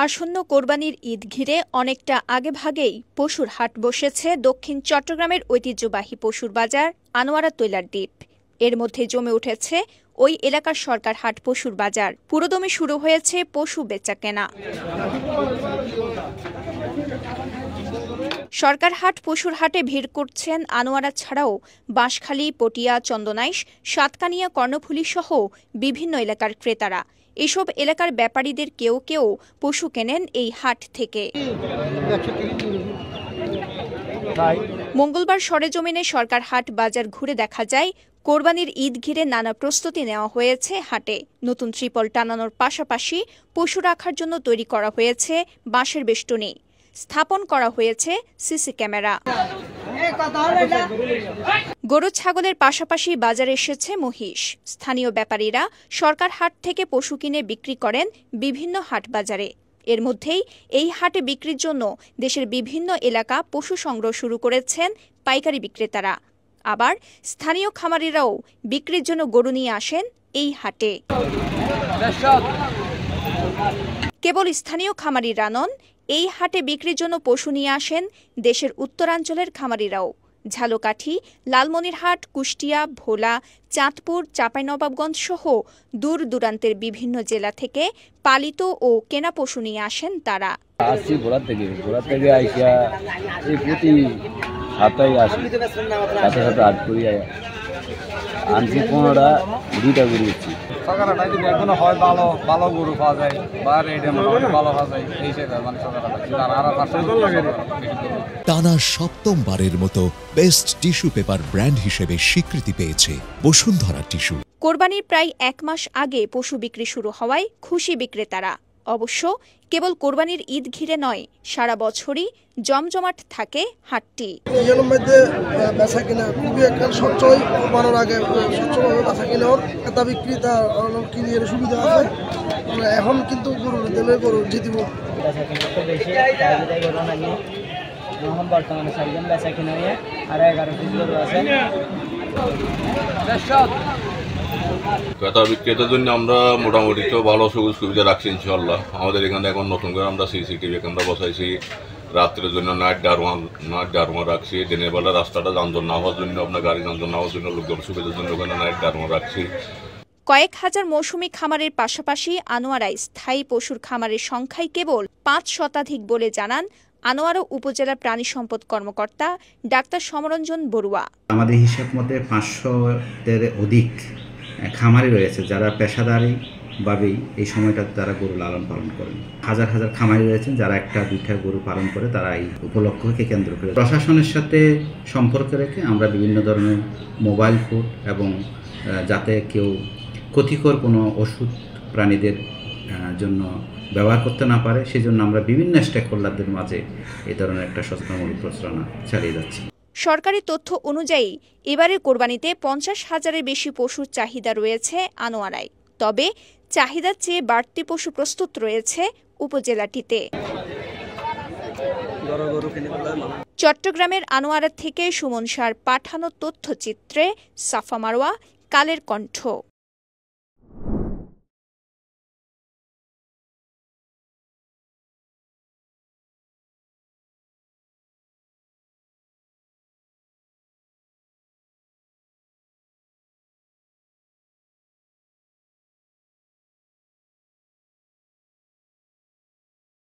আসন্ন কোরবানির ঈদ ঘিরে অনেকটা আগেভাগেই পশুর হাট বসেছে দক্ষিণ চট্টগ্রামের ঐতিহ্যবাহী পশুর বাজার আনোয়ারা তৈলার দ্বীপ। এর মধ্যে জমে উঠেছে ওই এলাকার সরকার হাট পশুর বাজার। পুরোদমে শুরু হয়েছে পশু বেচাকেনা। সরকার হাট পশুর হাটে ভিড় করছেন আনোয়ারা ছাড়াও বাঁশখালী, পটিয়া, চন্দনাইশ, সাতকানিয়া, কর্ণফুলী সহ বিভিন্ন এলাকার ক্রেতারা। এসব এলাকার ব্যাপারীদের কেউ কেউ পশু কেনেন এই হাট থেকে। মঙ্গলবার সরেজমিনে সরকার হাট বাজার ঘুরে দেখা যায় কোরবানির ঈদ ঘিরে নানা প্রস্তুতি নেওয়া হয়েছে হাটে। নতুন ত্রিপল টানানোর পাশাপাশি পশু রাখার জন্য তৈরি করা হয়েছে বাঁশের বেষ্টনী, স্থাপন করা হয়েছে সিসি ক্যামেরা। গরু ছাগলের পাশাপাশি বাজারে এসেছে মহিষ। স্থানীয় ব্যাপারীরা সরকার হাট থেকে পশু কিনে বিক্রি করেন বিভিন্ন হাট বাজারে। এর মধ্যেই এই হাটে বিক্রির জন্য দেশের বিভিন্ন এলাকা পশু সংগ্রহ শুরু করেছেন পাইকারি বিক্রেতারা। আবার স্থানীয় খামারিরাও বিক্রির জন্য গরু নিয়ে আসেন এই হাটে। কেবল স্থানীয় খামারিরা নন, এই হাটে বিক্রির জন্য পশু নিয়ে আসেন দেশের উত্তরাঞ্চলের খামারিরাও। ঝালকাঠি, লালমনিরহাট, কুষ্টিয়া, ভোলা, চাঁদপুর, চাঁপাইনবাবগঞ্জ সহ দূর দূরান্তের বিভিন্ন জেলা থেকে পালিত ও কেনা পশু নিয়ে আসেন তারা। আসছি ভোলা থেকে আইসা এই প্রতি হাটটাই আসি, সাথে সাথে হাট করি আনছি 15টা, 2টা গরু দিচ্ছি। সকালটা যদি এখনো হয় ভালো গরু পাওয়া যায় বা রেটে মোটামুটি ভালো পাওয়া যায় এই হিসেবে মানে টানা 7মবারের মতো বেস্ট টিস্যু পেপার ব্র্যান্ড হিসেবে স্বীকৃতি পেয়েছে বসুন্ধরা টিস্যু। কোরবানির প্রায় 1 মাস আগে পশু বিক্রি শুরু হওয়ায় খুশি বিক্রেতারা। অবশ্য কেবল কোরবানির ঈদ ঘিরে নয়, সারা বছরই জমজমাট থাকে হাটটি। এর মধ্যে বেচা কিনা খুবই একটা সচ্ছল, কোরবানির আগে সচ্ছলভাবে বেচা কিনা ক্রেতা বিক্রেতা কিনে সুবিধা আছে। এখন কিন্তু গরু দিলে গরু জিতিব। এখন বর্তমানে 6 জন বেচা কিনা নিয়ে আর 11 পিস গরু আছে। ক্রেতা বিক্রেতার জন্য আমরা মোটামুটি তো ভালো সুযোগ সুবিধা রাখছি ইনশাল্লাহ। আমাদের এখানে এখন নতুন করে আমরা সিসিটিভি ক্যামেরা বসাইছি, রাত্রের জন্য নাইট ডারমা রাখছি, দিনের বেলা রাস্তাটা যানজট না হওয়ার জন্য, আপনার গাড়ি যানজট না হওয়ার জন্য, লোকজন সুবিধার জন্য ওখানে নাইট ডারমা রাখছি। কয়েক হাজার মৌসুমি খামারের পাশাপাশি আনোয়ারায় স্থায়ী পশুর খামারের সংখ্যাই কেবল 5 শতাধিক বলে জানান আনোয়ারা উপজেলা প্রাণী সম্পদ কর্মকর্তা ডাক্তার সমরঞ্জন বড়ুয়া। আমাদের হিসাব মতে 500-এর অধিক খামারি রয়েছে যারা পেশাদারিভাবেই এই সময়টা তারা গরু লালন পালন করেন। হাজার হাজার খামারি রয়েছেন যারা 1-2টা গরু পালন করে, তারা এই উপলক্ষকে কেন্দ্র করে প্রশাসনের সাথে সম্পর্ক রেখে আমরা বিভিন্ন ধরনের মোবাইল ফুড এবং যাতে কেউ ক্ষতিকর কোনো ওষুধ প্রাণীদের জন্য ব্যবহার করতে না পারে সেজন্য আমরা বিভিন্ন স্টেক হোল্ডারদের মাঝে এই ধরনের একটা সচেতনমূলক প্রচারণা চালিয়ে যাচ্ছি। সরকারি তথ্য অনুযায়ী এবারের কোরবানিতে 50,000-এর বেশি পশুর চাহিদা রয়েছে আনোয়ারায়। তবে চাহিদার চেয়ে বাড়তি পশু প্রস্তুত রয়েছে উপজেলাটিতে। চট্টগ্রামের আনোয়ারা থেকে সুমন সার পাঠানো তথ্যচিত্রে সাফা মারওয়া, কালের কণ্ঠ।